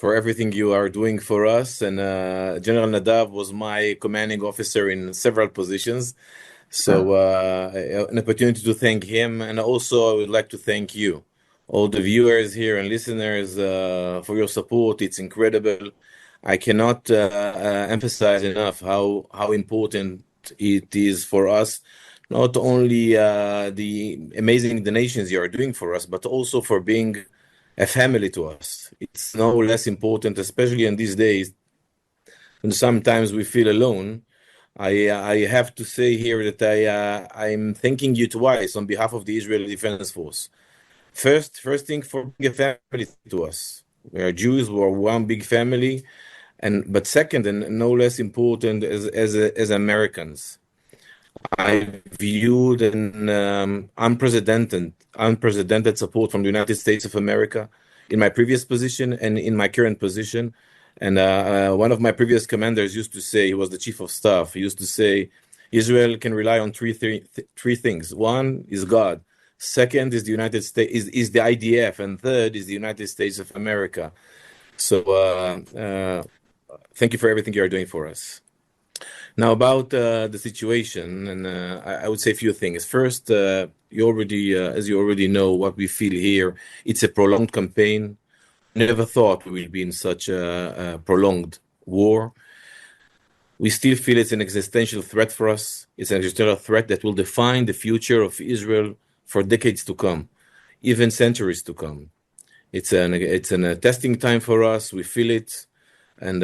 for everything you are doing for us. And General Nadav was my commanding officer in several positions. So an opportunity to thank him. And also I would like to thank you, all the viewers here and listeners, for your support. It's incredible. I cannot emphasize enough how important it is for us, not only the amazing donations you are doing for us, but also for being a family to us. It's no less important, especially in these days, and sometimes we feel alone. I have to say here that I'm thanking you twice on behalf of the Israeli Defense Force. First thing for being a family to us. We are Jews, we're one big family, but second and no less important as Americans. I viewed an unprecedented support from the United States of America in my previous position and in my current position. And one of my previous commanders used to say, he was the chief of staff, he used to say, Israel can rely on three things. One is God. Second is the United States, is the IDF. And third is the United States of America. So thank you for everything you are doing for us. Now about the situation, and I would say a few things. First, as you already know, what we feel here, it's a prolonged campaign. Never thought we would be in such a prolonged war. We still feel it's an existential threat for us. It's an existential threat that will define the future of Israel for decades to come, even centuries to come. It's a testing time for us. We feel it, and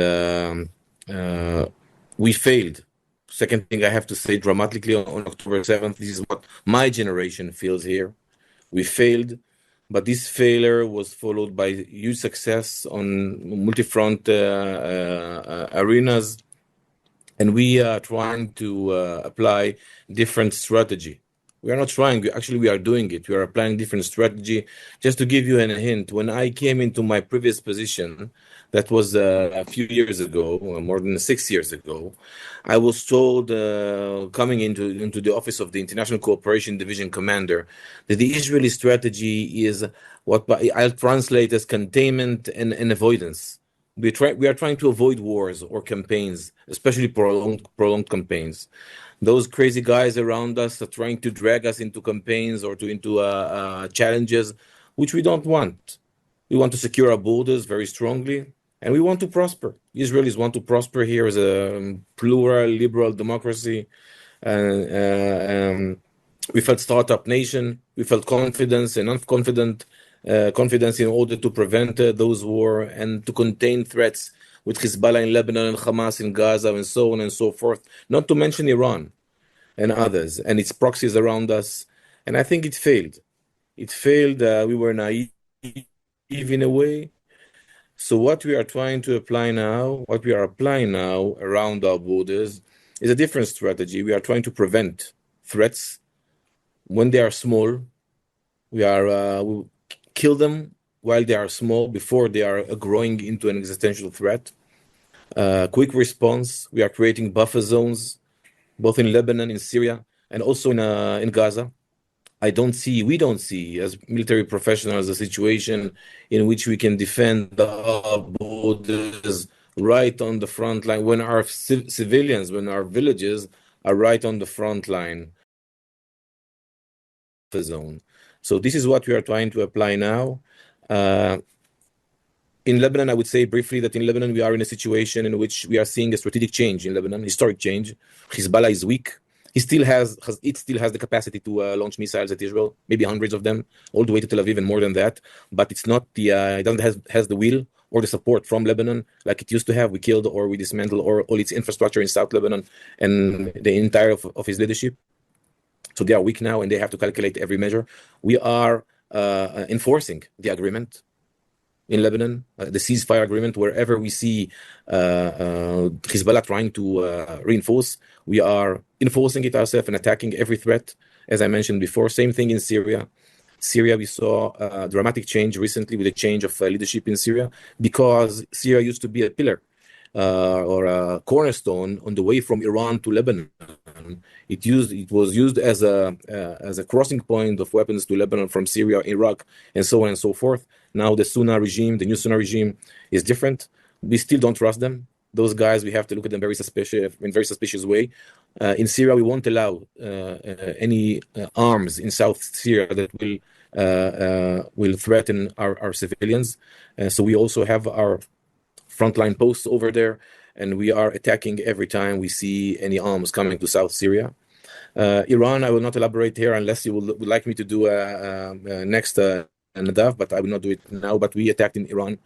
we failed. Second thing I have to say dramatically on October 7th, this is what my generation feels here. We failed, but this failure was followed by huge success on multi-front arenas, and we are trying to apply different strategy. We are not trying, actually we are doing it. We are applying different strategy. Just to give you a hint, when I came into my previous position, that was a few years ago, more than 6 years ago, I was told, coming into the office of the International Cooperation Division Commander, that the Israeli strategy is what I'll translate as containment and avoidance. We are trying to avoid wars or campaigns, especially prolonged campaigns. Those crazy guys around us are trying to drag us into campaigns or into challenges, which we don't want. We want to secure our borders very strongly, and we want to prosper. Israelis want to prosper here as a plural, liberal democracy. We felt startup nation. We felt confidence and confidence in order to prevent those wars and to contain threats with Hezbollah in Lebanon and Hamas in Gaza and so on and so forth, not to mention Iran and others and its proxies around us. And I think it failed. It failed. We were naive in a way. So what we are applying now around our borders is a different strategy. We are trying to prevent threats when they are small. We kill them while they are small, before they are growing into an existential threat. Quick response. We are creating buffer zones, both in Lebanon, in Syria, and also in Gaza. We don't see as military professionals a situation in which we can defend our borders right on the front line when our civilians, when our villages are right on the front line zone. So this is what we are trying to apply now. In Lebanon, I would say briefly that in Lebanon, we are in a situation in which we are seeing a strategic change in Lebanon, historic change. Hezbollah is weak. It still has the capacity to launch missiles at Israel, maybe hundreds of them, all the way to Tel Aviv and more than that. But it's not it doesn't has the will or the support from Lebanon like it used to have. We killed or we dismantled all its infrastructure in South Lebanon and the entire of his leadership. So they are weak now and they have to calculate every measure. We are enforcing the agreement in Lebanon, the ceasefire agreement. Wherever we see Hezbollah trying to reinforce, we are enforcing it ourselves and attacking every threat, as I mentioned before. Same thing in Syria. Syria, we saw a dramatic change recently with a change of leadership in Syria, because Syria used to be a pillar or a cornerstone on the way from Iran to Lebanon. It was used as a crossing point of weapons to Lebanon from Syria, Iraq, and so on and so forth. Now the Sunna regime, the new Sunna regime, is different. We still don't trust them. Those guys, we have to look at them very suspicious way. In Syria, we won't allow any arms in South Syria that will threaten our civilians. So we also have our frontline posts over there, and we are attacking every time we see any arms coming to South Syria. Iran, I will not elaborate here unless you would like me to do next Nadav, but I will not do it now. But we attacked in Iran.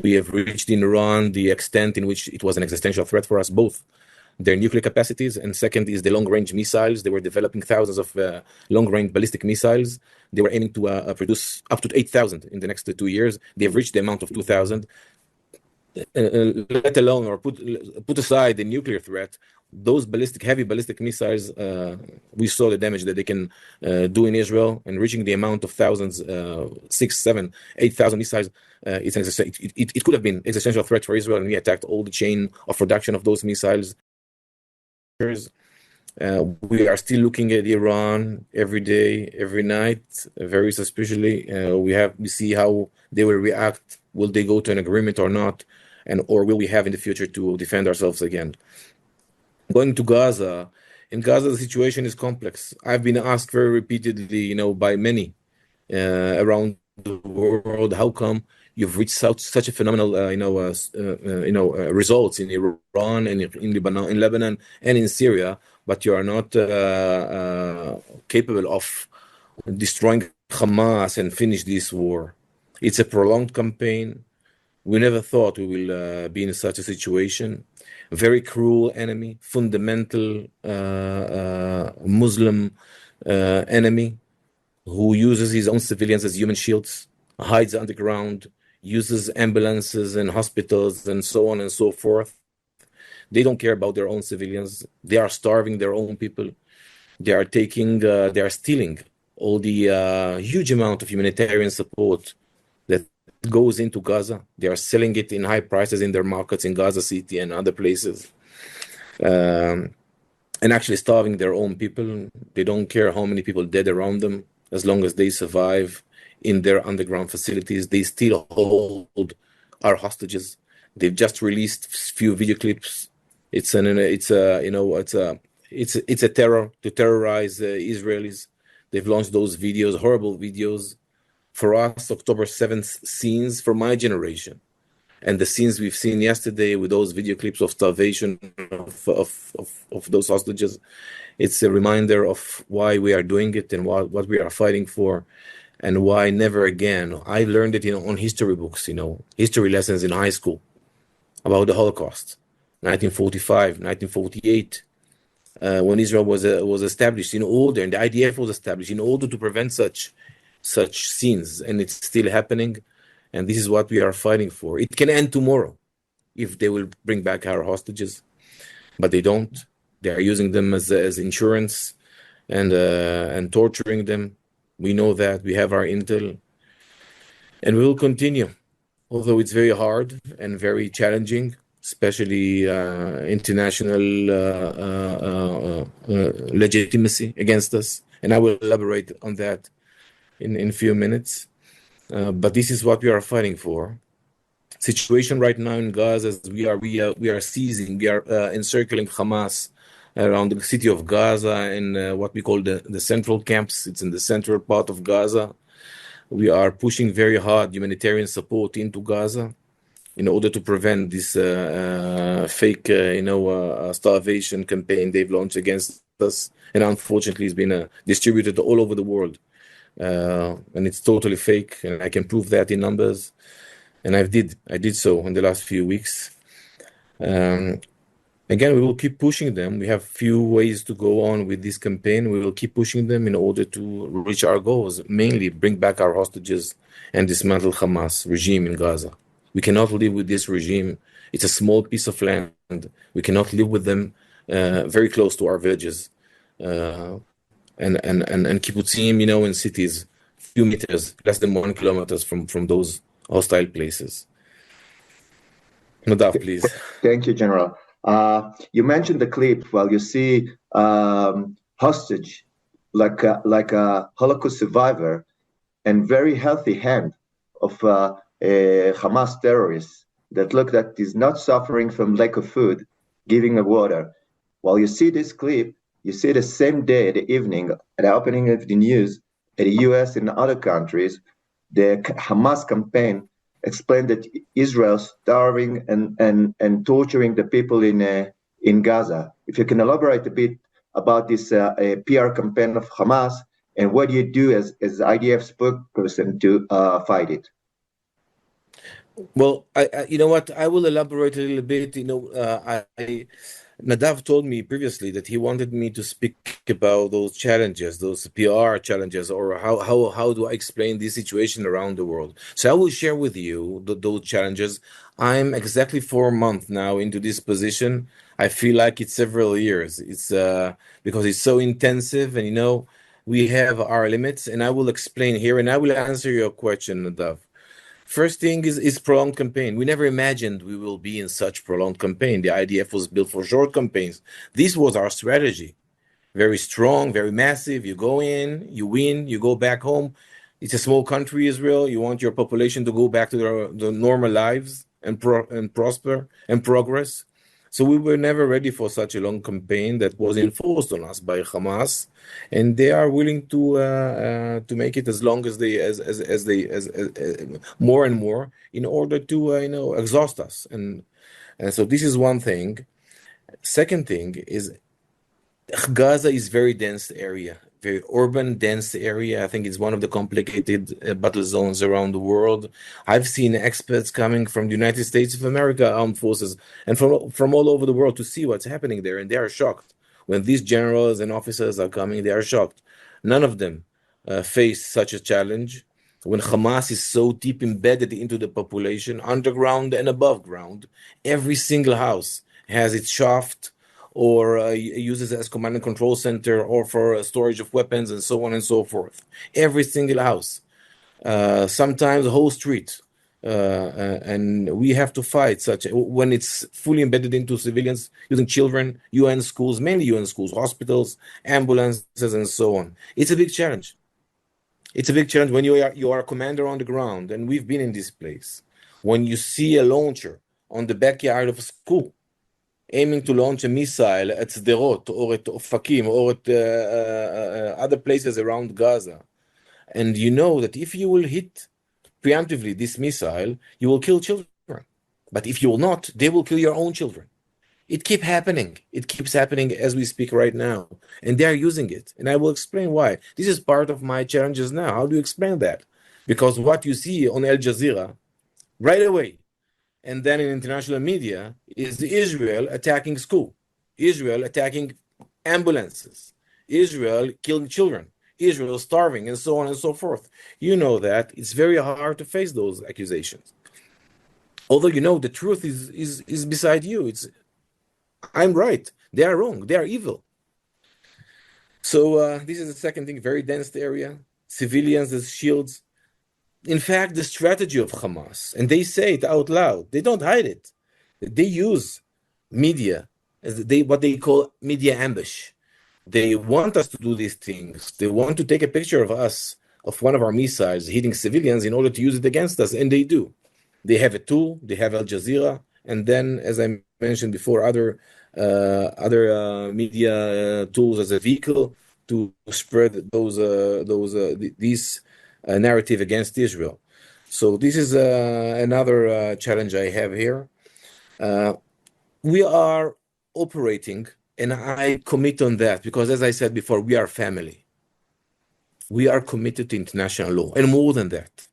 We have reached in Iran the extent in which it was an existential threat for us, both their nuclear capacities, and second is the long-range missiles. They were developing thousands of long-range ballistic missiles. They were aiming to produce up to 8,000 in the next 2 years. They have reached the amount of 2,000. Let alone or put aside the nuclear threat, those heavy ballistic missiles, we saw the damage that they can do in Israel, and reaching the amount of thousands, 6, 7, 8,000 missiles. It could have been existential threat for Israel, and we attacked all the chain of production of those missiles. We are still looking at Iran every day, every night, very suspiciously. We see how they will react. Will they go to an agreement or not? Or will we have in the future to defend ourselves again? Going to Gaza, in Gaza, the situation is complex. I've been asked very repeatedly, by many around the world, how come you've reached such a phenomenal, results in Iran and in Lebanon and in Syria, but you are not capable of destroying Hamas and finish this war. It's a prolonged campaign. We never thought we will be in such a situation. Very cruel enemy, fundamental Muslim enemy who uses his own civilians as human shields, hides underground, uses ambulances and hospitals and so on and so forth. They don't care about their own civilians. They are starving their own people. They are stealing all the huge amount of humanitarian support that goes into Gaza. They are selling it in high prices in their markets in Gaza City and other places. And actually starving their own people. They don't care how many people dead around them, as long as they survive in their underground facilities. They still hold our hostages. They've just released few video clips. It's a terror to terrorize Israelis. They've launched those videos, horrible videos. For us, October 7th scenes for my generation, and the scenes we've seen yesterday with those video clips of starvation of those hostages, it's a reminder of why we are doing it and what we are fighting for, and why never again. I learned it on history books, history lessons in high school about the Holocaust, 1945, 1948, when Israel was established in order, and the IDF was established in order to prevent such scenes, and it's still happening, and this is what we are fighting for. It can end tomorrow if they will bring back our hostages, but they don't. They are using them as insurance and torturing them. We know that. We have our intel, and we will continue, although it's very hard and very challenging, especially international legitimacy against us, and I will elaborate on that in a few minutes. But this is what we are fighting for. Situation right now in Gaza is we are encircling Hamas around the city of Gaza in what we call the central camps. It's in the central part of Gaza. We are pushing very hard humanitarian support into Gaza in order to prevent this fake starvation campaign they've launched against us, and unfortunately it's been distributed all over the world. And it's totally fake, and I can prove that in numbers, and I did so in the last few weeks. Again, we will keep pushing them. We have few ways to go on with this campaign. We will keep pushing them in order to reach our goals, mainly bring back our hostages and dismantle Hamas regime in Gaza. We cannot live with this regime. It's a small piece of land. We cannot live with them very close to our villages. And kibbutzim, in cities, few meters, less than 1 kilometer from those hostile places. Nadav, please. Thank you, General. You mentioned the clip. Well, you see hostage, like a Holocaust survivor, and very healthy hand of Hamas terrorists that look that is not suffering from lack of food, giving them water. While you see this clip, you see the same day, the evening, at the opening of the news, at the US and other countries, the Hamas campaign explained that Israel starving and torturing the people in Gaza. If you can elaborate a bit about this PR campaign of Hamas, and what do you do as IDF spokesperson to fight it? Well, you know what? I will elaborate a little bit. Nadav told me previously that he wanted me to speak about those challenges, those PR challenges, or how do I explain this situation around the world. So I will share with you those challenges. I'm exactly 4 months now into this position. I feel like it's several years. It's because it's so intensive, and we have our limits, and I will explain here, and I will answer your question, Nadav. First thing is prolonged campaign. We never imagined we will be in such prolonged campaign. The IDF was built for short campaigns. This was our strategy. Very strong, very massive. You go in, you win, you go back home. It's a small country, Israel. You want your population to go back to their normal lives and prosper and progress. So we were never ready for such a long campaign that was enforced on us by Hamas, and they are willing to make it as long as more and more in order to exhaust us. And so this is one thing. Second thing is Gaza is very dense area, very urban, dense area. I think it's one of the complicated battle zones around the world. I've seen experts coming from the United States of America armed forces and from all over the world to see what's happening there, and they are shocked. When these generals and officers are coming, they are shocked. None of them face such a challenge. When Hamas is so deep embedded into the population, underground and above ground, every single house has its shaft or uses it as command and control center or for storage of weapons and so on and so forth. Every single house, sometimes a whole street. And we have to fight such when it's fully embedded into civilians using children, UN schools, mainly UN schools, hospitals, ambulances, and so on. It's a big challenge. It's a big challenge when you are a commander on the ground, and we've been in this place. When you see a launcher on the backyard of a school, aiming to launch a missile at Sderot or at Ofakim or at other places around Gaza, and you know that if you will hit preemptively this missile, you will kill children. But if you will not, they will kill your own children. It keeps happening. It keeps happening as we speak right now. And they are using it. And I will explain why. This is part of my challenges now. How do you explain that? Because what you see on Al Jazeera right away, and then in international media, is Israel attacking school, Israel attacking ambulances, Israel killing children, Israel starving, and so on and so forth. You know that it's very hard to face those accusations. Although the truth is beside you. I'm right. They are wrong. They are evil. So this is the second thing, very dense area, civilians as shields. In fact, the strategy of Hamas, and they say it out loud, they don't hide it. They use media, what they call media ambush. They want us to do these things. They want to take a picture of us, of one of our missiles hitting civilians in order to use it against us, and they do. They have a tool, they have Al Jazeera, and then, as I mentioned before, other media tools as a vehicle to spread these narrative against Israel. So this is another challenge I have here. We are operating, and I commit on that because, as I said before, we are family. We are committed to international law, and more than that,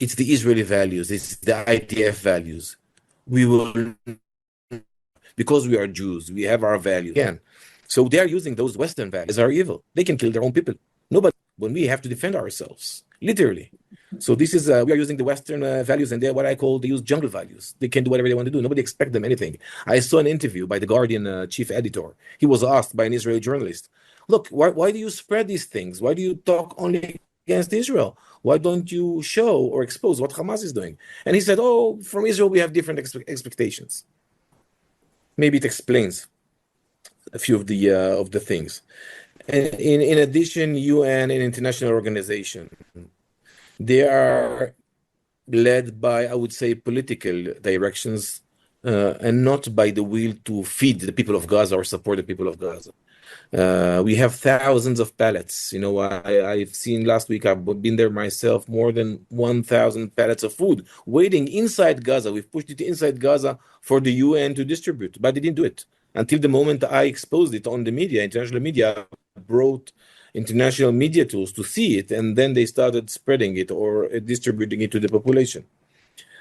it's the Israeli values, it's the IDF values. We will, because we are Jews, we have our values. Again, so they are using those Western values are evil. They can kill their own people. Nobody. When we have to defend ourselves, literally. So this is we are using the Western values, and they're what I call they use jungle values. They can do whatever they want to do. Nobody expects them anything. I saw an interview by the Guardian chief editor. He was asked by an Israeli journalist, "Look, why do you spread these things? Why do you talk only against Israel? Why don't you show or expose what Hamas is doing?" And he said, "Oh, from Israel we have different expectations." Maybe it explains a few of the things. In addition, UN and international organization, they are led by, I would say, political directions, and not by the will to feed the people of Gaza or support the people of Gaza. We have thousands of pallets. I've seen last week, I've been there myself, more than 1,000 pallets of food waiting inside Gaza. We've pushed it inside Gaza for the UN to distribute, but they didn't do it until the moment I exposed it on the media. International media brought international media tools to see it, and then they started spreading it or distributing it to the population.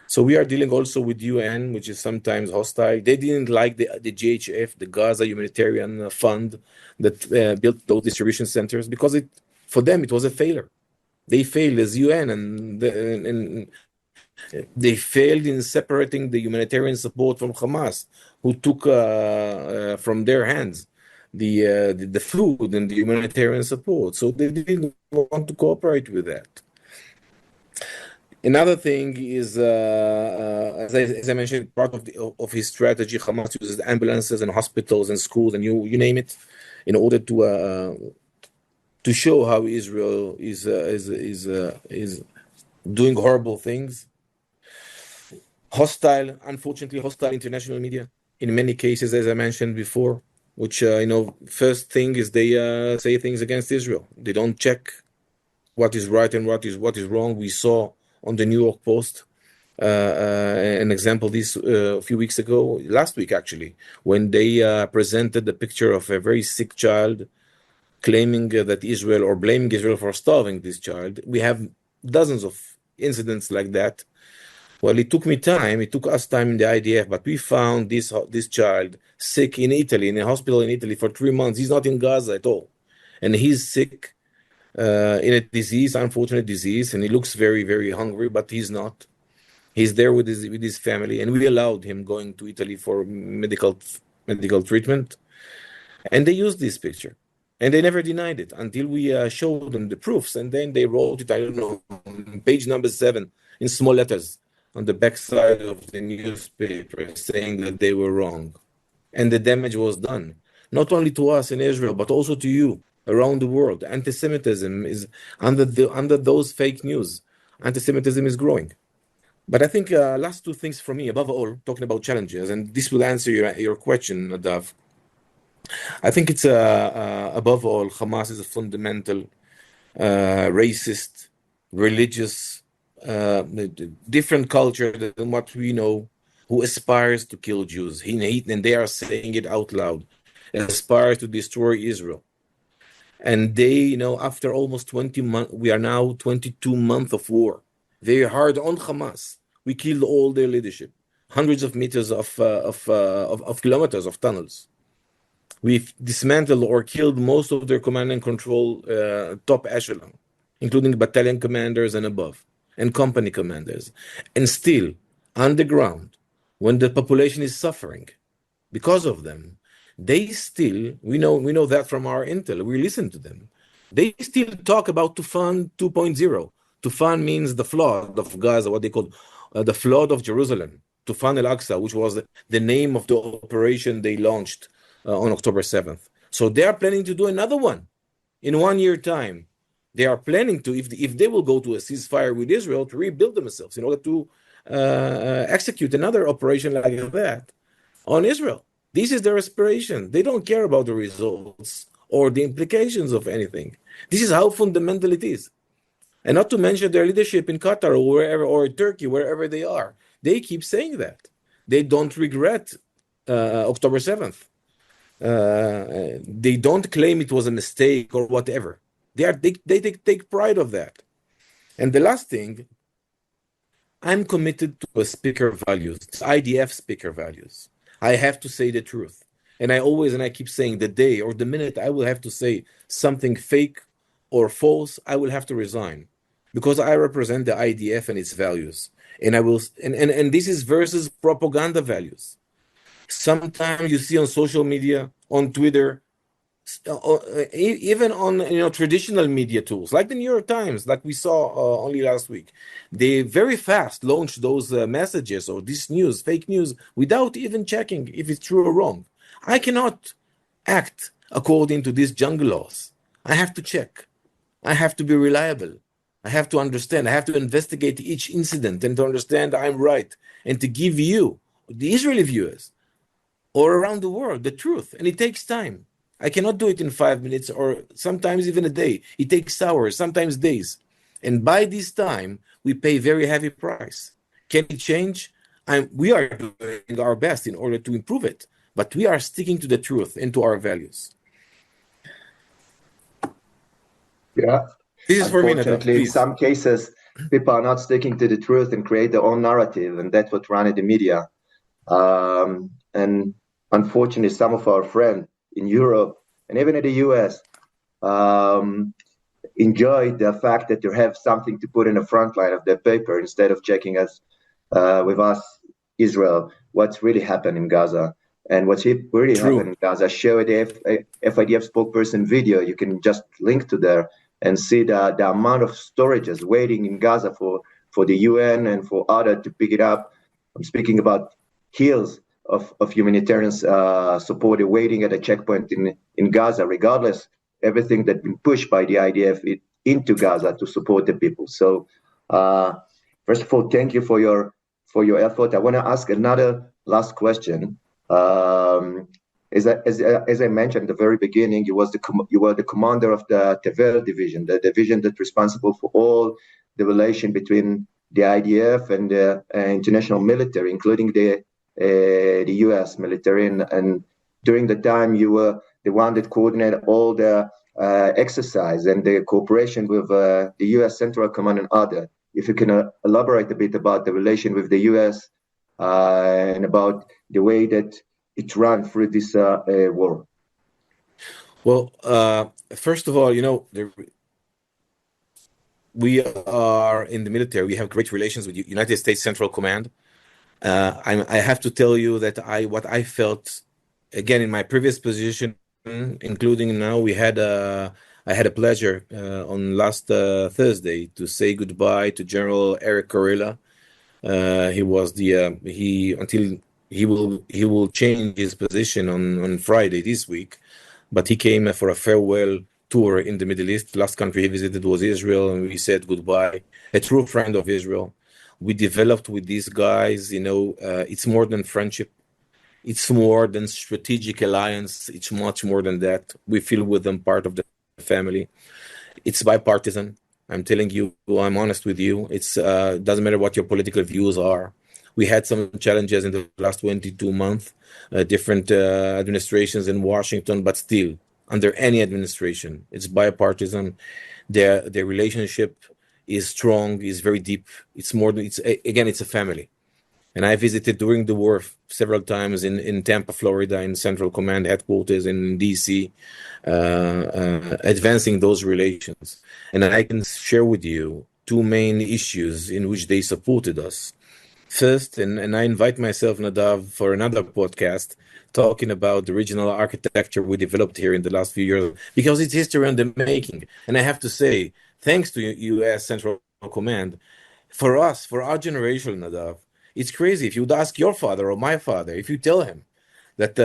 So we are dealing also with UN, which is sometimes hostile. They didn't like the GHF, the Gaza Humanitarian Fund, that built those distribution centers, because for them it was a failure. They failed as UN, and they failed in separating the humanitarian support from Hamas, who took from their hands the food and the humanitarian support. So they didn't want to cooperate with that. Another thing is, as I mentioned, part of his strategy, Hamas uses ambulances and hospitals and schools and you name it, in order to show how Israel is doing horrible things. Unfortunately, hostile international media in many cases, as I mentioned before, which first thing is they say things against Israel. They don't check what is right and what is wrong. We saw on the New York Post an example this a few weeks ago, last week actually, when they presented the picture of a very sick child, claiming that Israel, or blaming Israel for starving this child. We have dozens of incidents like that. Well, it took us time in the IDF, but we found this child sick in Italy, in a hospital in Italy for 3 months. He's not in Gaza at all, and he's sick in a disease, unfortunate disease, and he looks very, very hungry, but he's not. He's there with his family, and we allowed him going to Italy for medical treatment, and they used this picture, and they never denied it until we showed them the proofs, and then they wrote it, I don't know, on page number 7 in small letters on the backside of the newspaper, saying that they were wrong, and the damage was done, not only to us in Israel, but also to you around the world. Anti-Semitism is under those fake news. Anti-Semitism is growing. But I think last two things for me, above all, talking about challenges, and this will answer your question, Nadav. I think it's above all, Hamas is a fundamental racist, religious, different culture than what we know, who aspires to kill Jews. And they are saying it out loud, aspires to destroy Israel. And they, after almost 20 months, we are now 22 months of war. Very hard on Hamas. We killed all their leadership, hundreds of meters of kilometers of tunnels. We've dismantled or killed most of their command and control top echelon, including battalion commanders and above, and company commanders. And still, underground, when the population is suffering because of them, they still, we know that from our intel, we listen to them. They still talk about Tufan 2.0. Tufan means the flood of Gaza, what they call the flood of Jerusalem. Tufan al-Aqsa, which was the name of the operation they launched on October 7th. So they are planning to do another one in 1 year time. They are planning to, if they will go to a ceasefire with Israel, to rebuild themselves in order to execute another operation like that on Israel. This is their aspiration. They don't care about the results or the implications of anything. This is how fundamental it is. And not to mention their leadership in Qatar or wherever, or Turkey, wherever they are. They keep saying that. They don't regret October 7th. They don't claim it was a mistake or whatever. They take pride of that. And the last thing, I'm committed to a speaker values, IDF speaker values. I have to say the truth. And I keep saying the day or the minute I will have to say something fake or false, I will have to resign, because I represent the IDF and its values. And and this is versus propaganda values. Sometimes you see on social media, on Twitter, even on traditional media tools like the New York Times, like we saw only last week, they very fast launch those messages or this news, fake news, without even checking if it's true or wrong. I cannot act according to these jungle laws. I have to check. I have to be reliable. I have to understand. I have to investigate each incident and to understand I'm right and to give you, the Israeli viewers, or around the world, the truth. And it takes time. I cannot do it in 5 minutes or sometimes even a day. It takes hours, sometimes days. And by this time, we pay very heavy price. Can it change? We are doing our best in order to improve it, but we are sticking to the truth and to our values. Yeah. This is for me, Nadav, Unfortunately, in please. some cases, people are not sticking to the truth and create their own narrative, and that's what run in the media. And unfortunately, some of our friends in Europe and even in the US enjoy the fact that they have something to put in the front line of their paper instead of checking us with us, Israel, what's really happened in Gaza. And what's really happened True. in Gaza, show the FIDF spokesperson video. You can just link to there and see the amount of storages waiting in Gaza for the UN and for others to pick it up. I'm speaking about hills of humanitarian support waiting at a checkpoint in Gaza, regardless everything that's been pushed by the IDF into Gaza to support the people. So, first of all, thank you for your effort. I want to ask another last question. As I mentioned at the very beginning, you were the commander of the Tevel division, the division that's responsible for all the relation between the IDF and the international military, including the U.S. military. And during the time, you were the one that coordinated all the exercise and the cooperation with the U.S. Central Command and other. If you can elaborate a bit about the relation with the U.S. And about the way that it ran through this war. Well, first of all, we are in the military. We have great relations with United States Central Command. I have to tell you that what I felt, again, in my previous position, including now, I had a pleasure on last Thursday to say goodbye to General Eric Corella. He will change his position on Friday this week, but he came for a farewell tour in the Middle East. Last country he visited was Israel, and we said goodbye. A true friend of Israel. We developed with these guys, it's more than friendship. It's more than strategic alliance. It's much more than that. We feel with them part of the family. It's bipartisan. I'm telling you, I'm honest with you. It's doesn't matter what your political views are. We had some challenges in the last 22 months, different administrations in Washington, but still, under any administration, it's bipartisan. Their relationship is strong, is very deep. It's a family. And I visited during the war several times in Tampa, Florida, in Central Command headquarters in DC, advancing those relations. And I can share with you two main issues in which they supported us. First, and I invite myself, Nadav, for another podcast talking about the regional architecture we developed here in the last few years, because it's history in the making. And I have to say, thanks to U.S. Central Command, for us, for our generation, Nadav, it's crazy. If you'd ask your father or my father, if you tell him that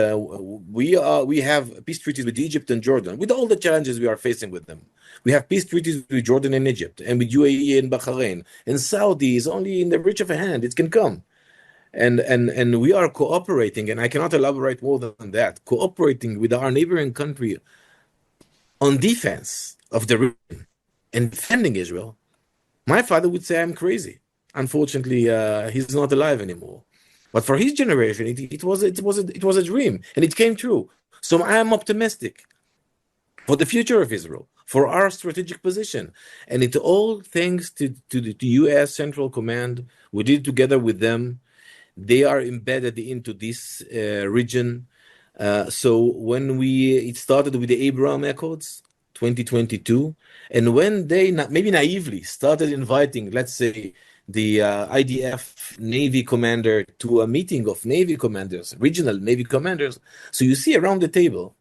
we have peace treaties with Egypt and Jordan, with all the challenges we are facing with them. We have peace treaties with Jordan and Egypt, and with UAE and Bahrain, and Saudi is only in the reach of a hand. It can come. And we are cooperating, and I cannot elaborate more than that, cooperating with our neighboring country on defense of the region and defending Israel. My father would say I'm crazy. Unfortunately, he's not alive anymore. But for his generation, it was a dream, and it came true. So I am optimistic for the future of Israel, for our strategic position, and it all thanks to the U.S. Central Command. We did it together with them. They are embedded into this region. So when it started with the Abraham Accords, 2022, and when they maybe naively started inviting, let's say, the IDF Navy commander to a meeting of Navy commanders, regional Navy commanders. So you see around the table,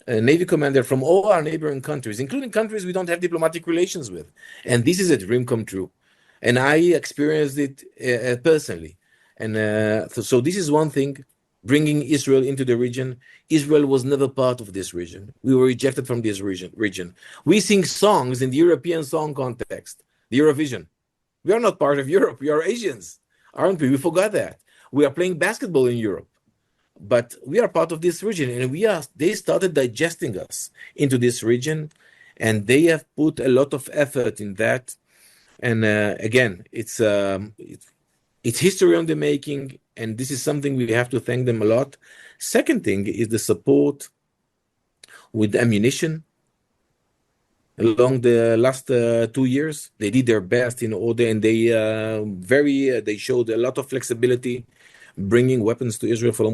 a Navy commander from all our neighboring countries, including countries we don't have diplomatic relations with. And this is a dream come true. And I experienced it personally. And so this is one thing, bringing Israel into the region. Israel was never part of this region. We were rejected from this region. We sing songs in the European song context. the Eurovision. We are not part of Europe. We are Asians, aren't we? We forgot that. We are playing basketball in Europe, but we are part of this region, and they started digesting us into this region, and they have put a lot of effort in that. And again, it's history on the making, and this is something we have to thank them a lot. Second thing is the support with ammunition. Along the last 2 years, they did their best in order, and they showed a lot of flexibility, bringing weapons to Israel from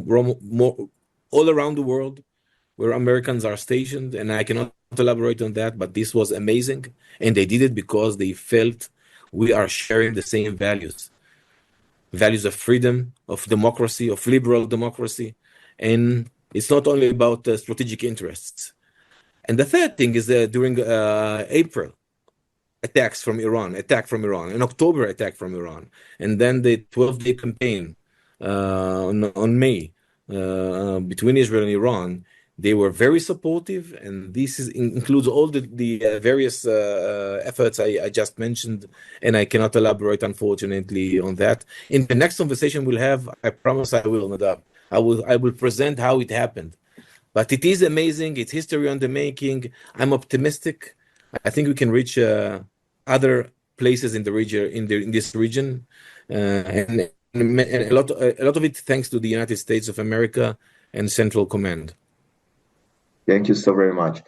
all around the world, where Americans are stationed. And I cannot elaborate on that, but this was amazing, and they did it because they felt we are sharing the same values of freedom, of democracy, of liberal democracy, and it's not only about strategic interests. And the third thing is during April, attack from Iran, in October, attack from Iran, and then the 12-day campaign on May between Israel and Iran. They were very supportive, and this includes all the various efforts I just mentioned, and I cannot elaborate, unfortunately, on that. In the next conversation we'll have, I promise I will, Nadav. I will present how it happened. But it is amazing. It's history on the making. I'm optimistic. I think we can reach other places in the region, in this region, and a lot of it thanks to the United States of America and Central Command. Thank you so very much.